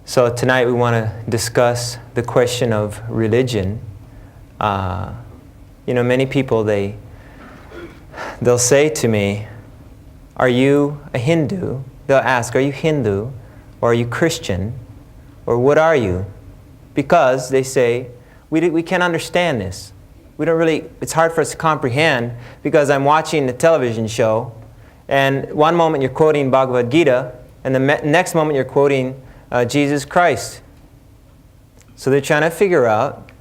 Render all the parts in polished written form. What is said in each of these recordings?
So tonight we want to discuss the question of religion. Many people, they'll say to me, are you a Hindu? They'll ask, are you Hindu? Or are you Christian? Or what are you? Because they say, we can't understand this. It's hard for us to comprehend because I'm watching the television show and one moment you're quoting Bhagavad Gita and the next moment you're quoting Jesus Christ. So they're trying to figure out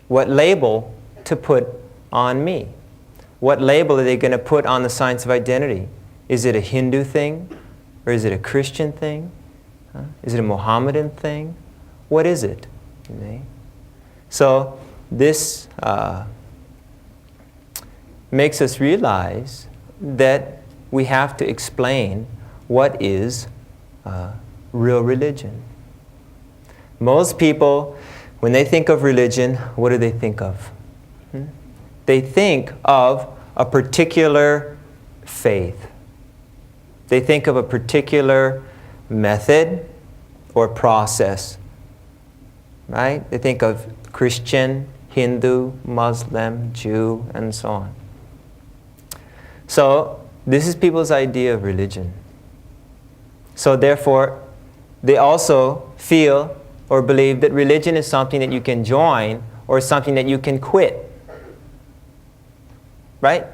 what label to put on me. What label are they going to put on the science of identity? Is it a Hindu thing? Or is it a Christian thing? Is it a Mohammedan thing? What is it? So this makes us realize that we have to explain what is real religion. Most people, when they think of religion, what do they think of? They think of a particular faith. They think of a particular method or process, right? They think of Christian, Hindu, Muslim, Jew, and so on. So this is people's idea of religion. So therefore, they also feel or believe that religion is something that you can join or something that you can quit. Right?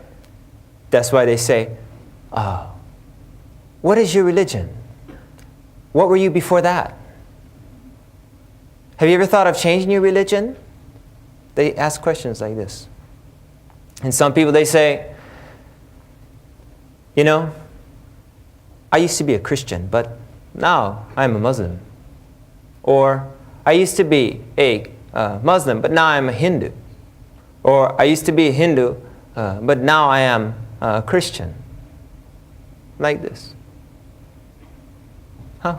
That's why they say, what is your religion? What were you before that? Have you ever thought of changing your religion? They ask questions like this. And some people, they say, I used to be a Christian, but now I'm a Muslim. Or, I used to be a Muslim, but now I'm a Hindu. Or, I used to be a Hindu, but now I am a Christian. Like this.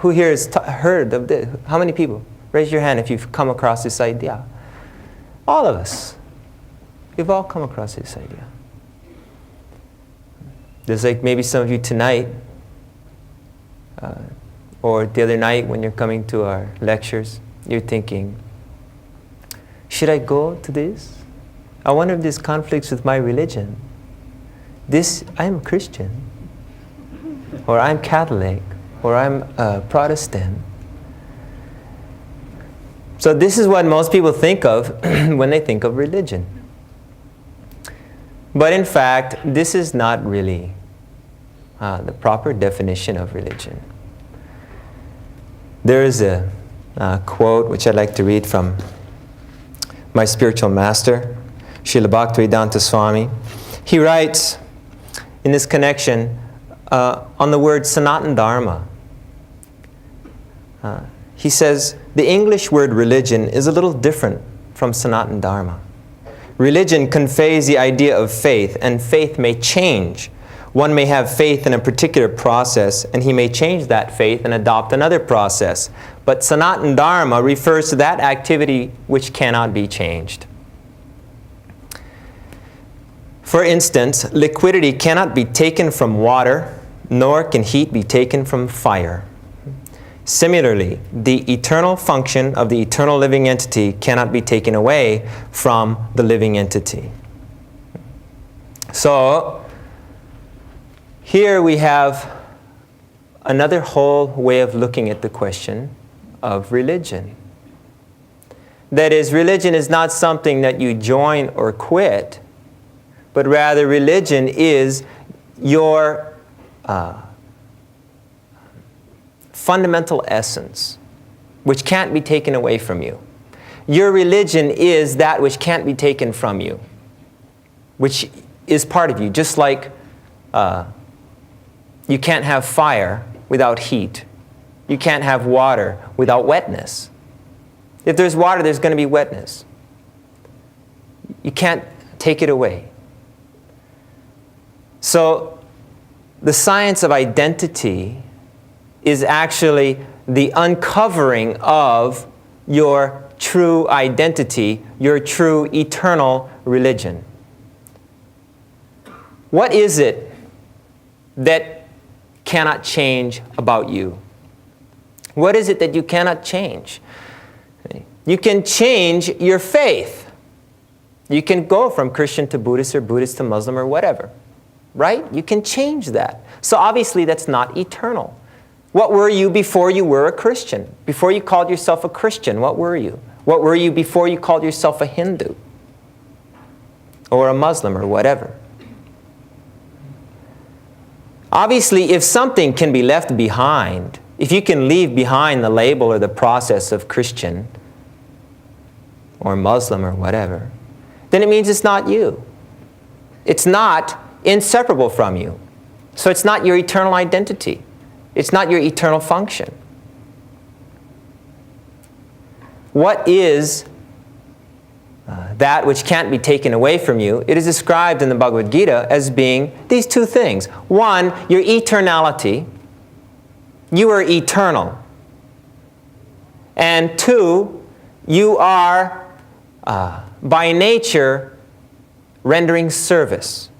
Who here has heard of this? How many people? Raise your hand if you've come across this idea. All of us. We've all come across this idea. There's like maybe some of you tonight, or the other night when you're coming to our lectures, you're thinking, should I go to this? I wonder if this conflicts with my religion. I'm Christian, or I'm Catholic, or I'm Protestant. So this is what most people think of when they think of religion. But in fact, this is not really the proper definition of religion. There is a quote which I'd like to read from my spiritual master, Srila Bhaktivedanta Swami. He writes in this connection on the word Sanatana Dharma. He says, the English word religion is a little different from Sanatana Dharma. Religion conveys the idea of faith, and faith may change. One may have faith in a particular process, and he may change that faith and adopt another process. But Sanatana Dharma refers to that activity which cannot be changed. For instance, liquidity cannot be taken from water, nor can heat be taken from fire. Similarly, the eternal function of the eternal living entity cannot be taken away from the living entity. So, here we have another whole way of looking at the question of religion. That is, religion is not something that you join or quit, but rather religion is your fundamental essence, which can't be taken away from you. Your religion is that which can't be taken from you, which is part of you, just like you can't have fire without heat. You can't have water without wetness. If there's water, there's going to be wetness. You can't take it away. So, the science of identity is actually the uncovering of your true identity, your true eternal religion. What is it that cannot change about you? What is it that you cannot change? You can change your faith. You can go from Christian to Buddhist or Buddhist to Muslim or whatever. Right? You can change that. So obviously that's not eternal. What were you before you were a Christian? Before you called yourself a Christian, what were you? What were you before you called yourself a Hindu? Or a Muslim or whatever? Obviously, if something can be left behind, if you can leave behind the label or the process of Christian or Muslim or whatever, then it means it's not you. It's not inseparable from you. So it's not your eternal identity. It's not your eternal function. What is that which can't be taken away from you? It is described in the Bhagavad Gita as being these two things. One, your eternality. You are eternal. And two, you are by nature rendering service.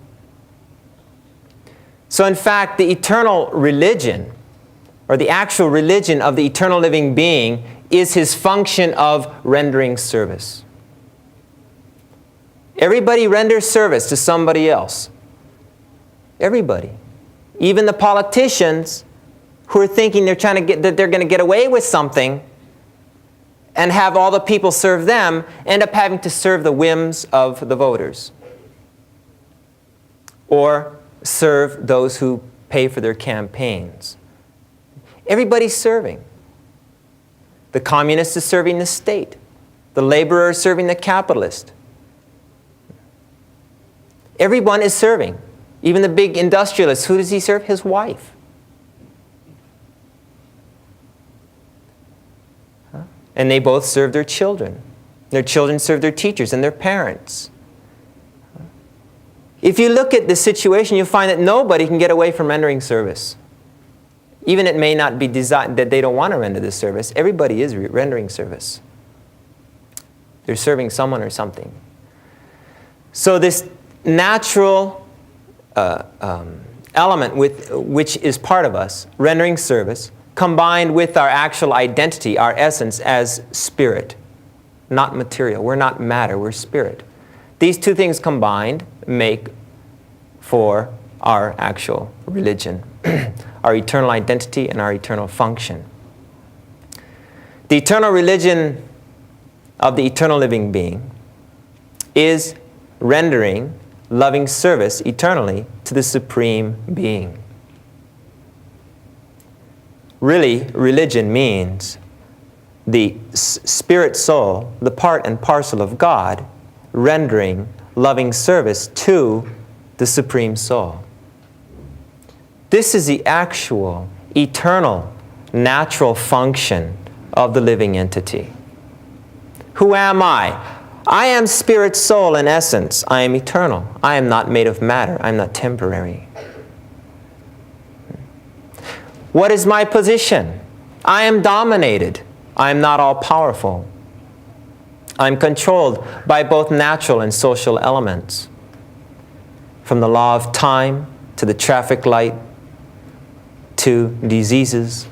So in fact, the eternal religion, or the actual religion of the eternal living being, is his function of rendering service. Everybody renders service to somebody else. Everybody. Even the politicians who are thinking they're going to get away with something and have all the people serve them, end up having to serve the whims of the voters. Or serve those who pay for their campaigns. Everybody's serving. The communist is serving the state. The laborer is serving the capitalist. Everyone is serving. Even the big industrialist, who does he serve? His wife. And they both serve their children. Their children serve their teachers and their parents. If you look at the situation, you'll find that nobody can get away from rendering service. Even it may not be designed that they don't want to render this service. Everybody is rendering service. They're serving someone or something. So this natural element which is part of us, rendering service, combined with our actual identity, our essence as spirit, not material. We're not matter, we're spirit. These two things combined make for our actual religion, our eternal identity and our eternal function. The eternal religion of the eternal living being is rendering loving service eternally to the Supreme Being. Really, religion means the spirit soul, the part and parcel of God, rendering loving service to the Supreme Soul. This is the actual, eternal, natural function of the living entity. Who am I? I am spirit, soul, in essence. I am eternal. I am not made of matter. I am not temporary. What is my position? I am dominated. I am not all-powerful. I am controlled by both natural and social elements. From the law of time to the traffic light to diseases,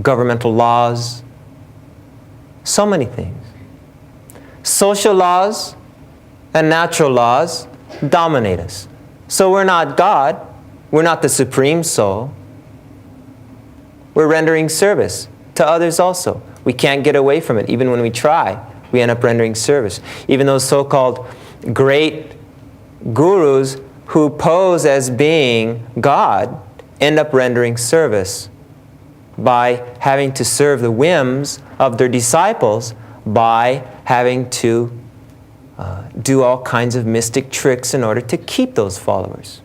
governmental laws, so many things. Social laws and natural laws dominate us. So we're not God. We're not the Supreme Soul. We're rendering service to others also. We can't get away from it. Even when we try, we end up rendering service. Even those so-called great gurus who pose as being God end up rendering service by having to serve the whims of their disciples, by having to do all kinds of mystic tricks in order to keep those followers.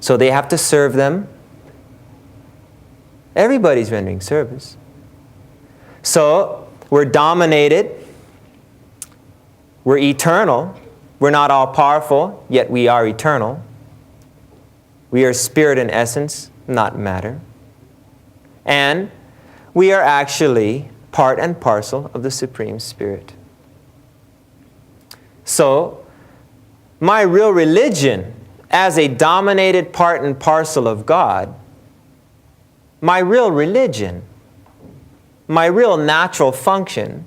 So they have to serve them. Everybody's rendering service. So we're dominated. We're eternal. We're not all-powerful, yet we are eternal. We are spirit in essence, not matter. And we are actually part and parcel of the Supreme Spirit. So, my real religion as a dominated part and parcel of God, my real religion, my real natural function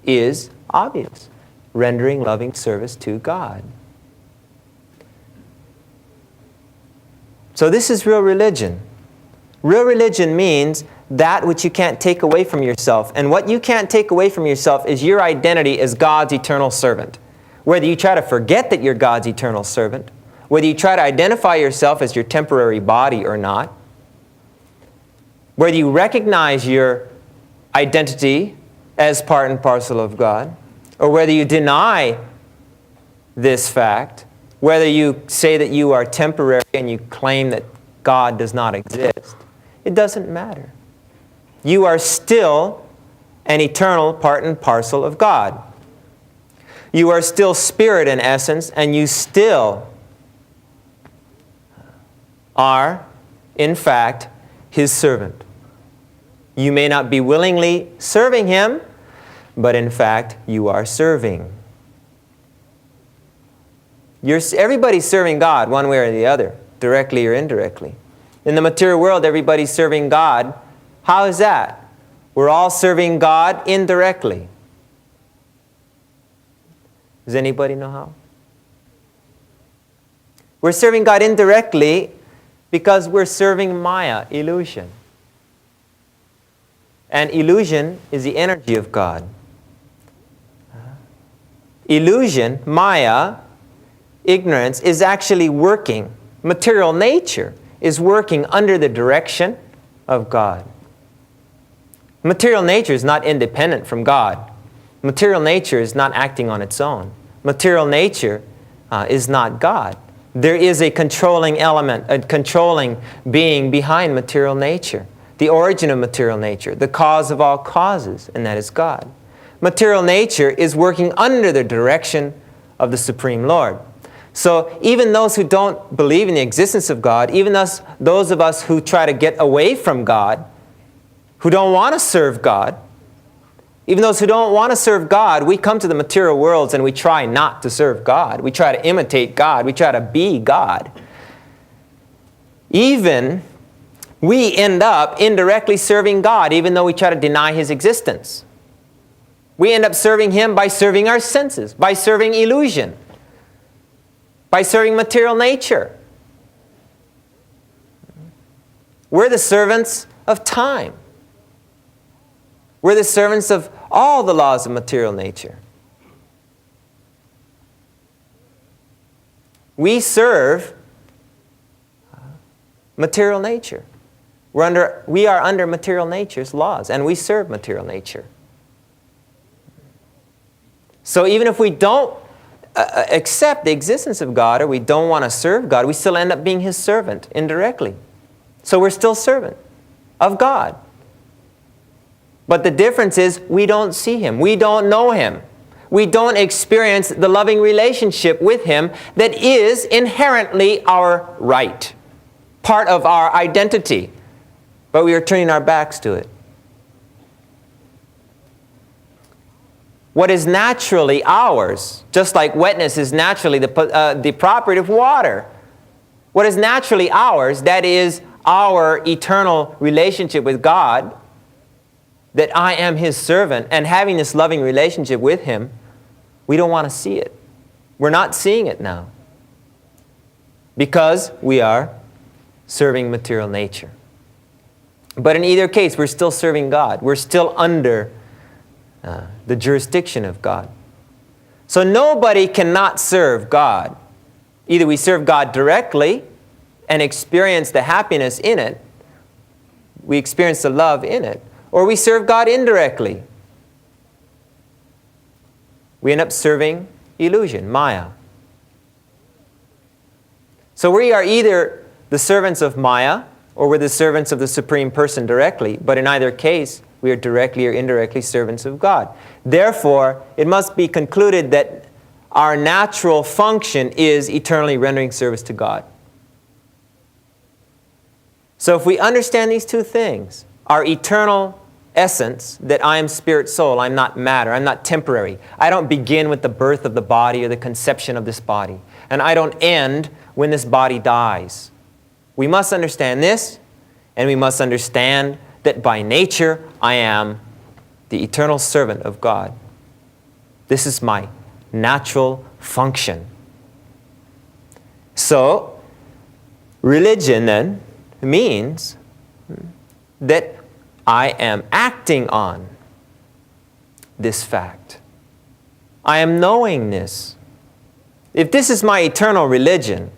is obvious: rendering loving service to God. So this is real religion. Real religion means that which you can't take away from yourself. And what you can't take away from yourself is your identity as God's eternal servant. Whether you try to forget that you're God's eternal servant, whether you try to identify yourself as your temporary body or not, whether you recognize your identity as part and parcel of God, or whether you deny this fact, whether you say that you are temporary and you claim that God does not exist, it doesn't matter. You are still an eternal part and parcel of God. You are still spirit in essence, and you still are, in fact, His servant. You may not be willingly serving Him, but in fact, you are serving. Everybody's serving God one way or the other, directly or indirectly. In the material world, everybody's serving God. How is that? We're all serving God indirectly. Does anybody know how? We're serving God indirectly because we're serving Maya, illusion. And illusion is the energy of God. Illusion, Maya, ignorance, is actually working. Material nature is working under the direction of God. Material nature is not independent from God. Material nature is not acting on its own. Material nature is not God. There is a controlling element, a controlling being behind material nature, the origin of material nature, the cause of all causes, and that is God. Material nature is working under the direction of the Supreme Lord. So even those who don't believe in the existence of God, even those of us who try to get away from God, who don't want to serve God, even those who don't want to serve God, we come to the material worlds and we try not to serve God. We try to imitate God. We try to be God. Even we end up indirectly serving God, even though we try to deny His existence. We end up serving Him by serving our senses, by serving illusion, by serving material nature. We're the servants of time. We're the servants of all the laws of material nature. We serve material nature. We are under material nature's laws, and we serve material nature. So even if we don't accept the existence of God, or we don't want to serve God, we still end up being His servant indirectly. So we're still servant of God. But the difference is we don't see Him. We don't know Him. We don't experience the loving relationship with Him that is inherently our right, part of our identity. But we are turning our backs to it. What is naturally ours, just like wetness is naturally the property of water. What is naturally ours, that is our eternal relationship with God, that I am His servant, and having this loving relationship with Him, we don't want to see it. We're not seeing it now because we are serving material nature. But in either case, we're still serving God. We're still under the jurisdiction of God. So nobody cannot serve God. Either we serve God directly and experience the happiness in it, we experience the love in it, or we serve God indirectly. We end up serving illusion, Maya. So we are either the servants of Maya, or we're the servants of the Supreme Person directly, but in either case, we are directly or indirectly servants of God. Therefore, it must be concluded that our natural function is eternally rendering service to God. So if we understand these two things, our eternal essence that I am spirit soul. I'm not matter. I'm not temporary. I don't begin with the birth of the body or the conception of this body. And I don't end when this body dies. We must understand this, and we must understand that by nature I am the eternal servant of God. This is my natural function. So, religion then means that I am acting on this fact. I am knowing this. If this is my eternal religion,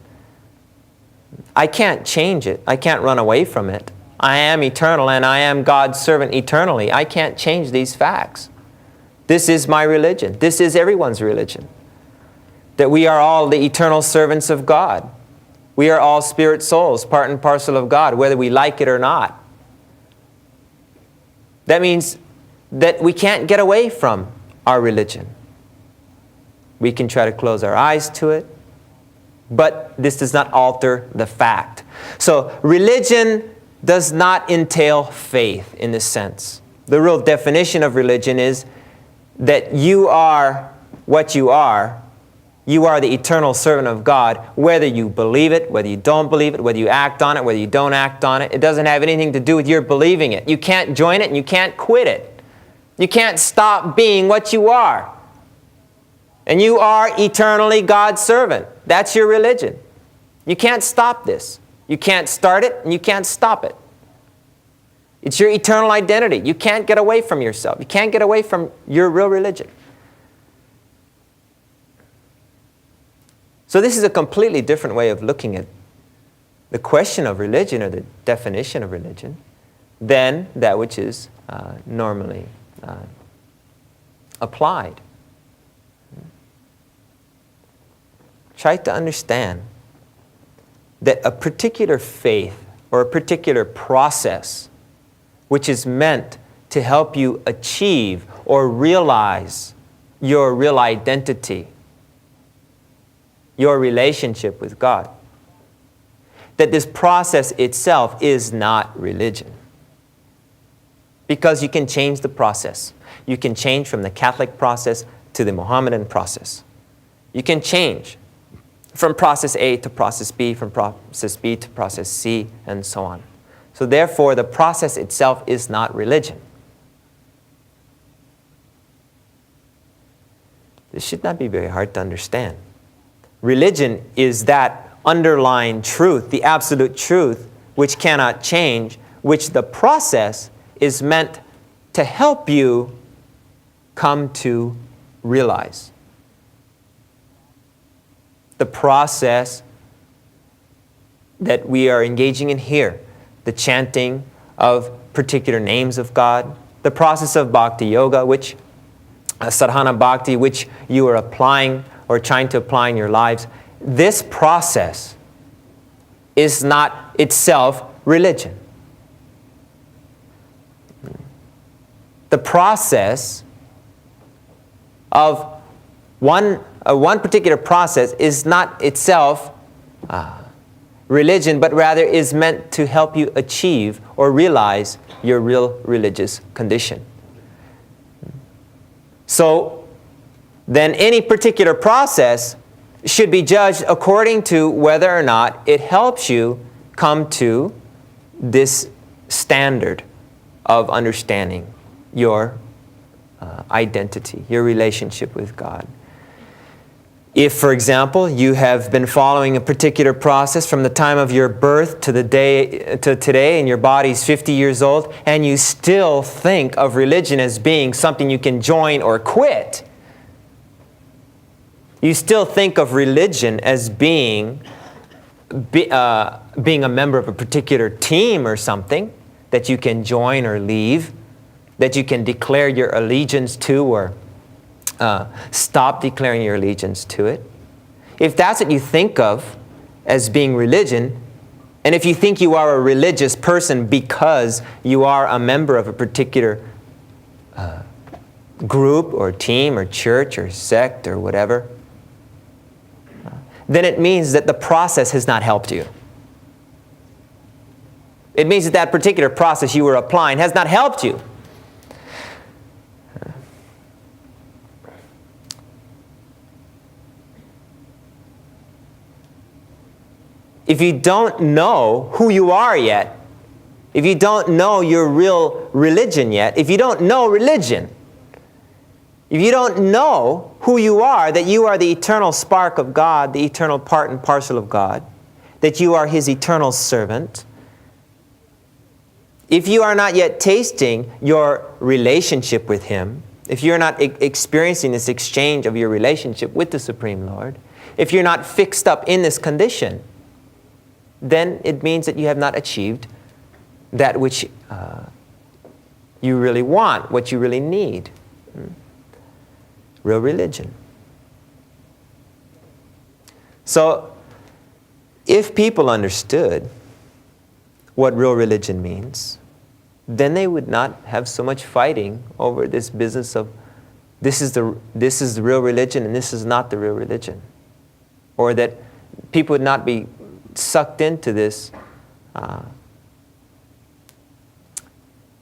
I can't change it. I can't run away from it. I am eternal and I am God's servant eternally. I can't change these facts. This is my religion. This is everyone's religion. That we are all the eternal servants of God. We are all spirit souls, part and parcel of God, whether we like it or not. That means that we can't get away from our religion. We can try to close our eyes to it, but this does not alter the fact. So religion does not entail faith in this sense. The real definition of religion is that you are what you are. You are the eternal servant of God, whether you believe it, whether you don't believe it, whether you act on it, whether you don't act on it. It doesn't have anything to do with your believing it. You can't join it and you can't quit it. You can't stop being what you are. And you are eternally God's servant. That's your religion. You can't stop this. You can't start it and you can't stop it. It's your eternal identity. You can't get away from yourself. You can't get away from your real religion. So this is a completely different way of looking at the question of religion or the definition of religion than that which is normally applied. Try to understand that a particular faith or a particular process which is meant to help you achieve or realize your real identity, your relationship with God, that this process itself is not religion. Because you can change the process. You can change from the Catholic process to the Mohammedan process. You can change from process A to process B, from process B to process C, and so on. So therefore, the process itself is not religion. This should not be very hard to understand. Religion is that underlying truth, the absolute truth, which cannot change, which the process is meant to help you come to realize. The process that we are engaging in here, the chanting of particular names of God, the process of bhakti yoga, which sadhana bhakti, which you are applying or trying to apply in your lives, this process is not itself religion. The process of one particular process is not itself religion, but rather is meant to help you achieve or realize your real religious condition. So then any particular process should be judged according to whether or not it helps you come to this standard of understanding your identity, your relationship with God. If, for example, you have been following a particular process from the time of your birth to today, and your body's 50 years old, and you still think of religion as being something you can join or quit, you still think of religion as being a member of a particular team or something that you can join or leave, that you can declare your allegiance to or stop declaring your allegiance to it. If that's what you think of as being religion, and if you think you are a religious person because you are a member of a particular group or team or church or sect or whatever, then it means that the process has not helped you. It means that that particular process you were applying has not helped you. if you don't know who you are yet, if you don't know your real religion yet, if you don't know religion, if you don't know who you are, that you are the eternal spark of God, the eternal part and parcel of God, that you are His eternal servant, if you are not yet tasting your relationship with Him, if you're not experiencing this exchange of your relationship with the Supreme Lord, if you're not fixed up in this condition, then it means that you have not achieved that which you really want, what you really need. Real religion. So, if people understood what real religion means, then they would not have so much fighting over this business of this is the real religion and this is not the real religion. Or that people would not be sucked into this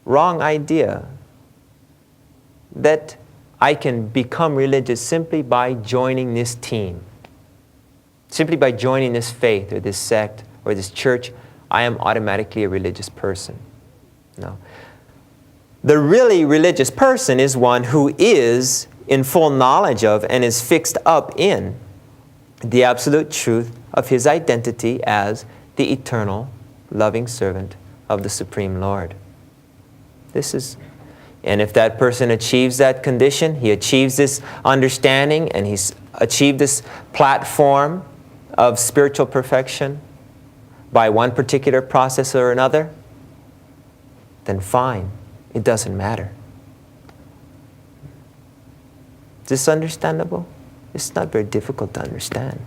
wrong idea that I can become religious simply by joining this team. Simply by joining this faith or this sect or this church, I am automatically a religious person. No. The really religious person is one who is in full knowledge of and is fixed up in the absolute truth of his identity as the eternal, loving servant of the Supreme Lord. And if that person achieves that condition, he achieves this understanding, and he's achieved this platform of spiritual perfection by one particular process or another, then fine. It doesn't matter. Is this understandable? It's not very difficult to understand.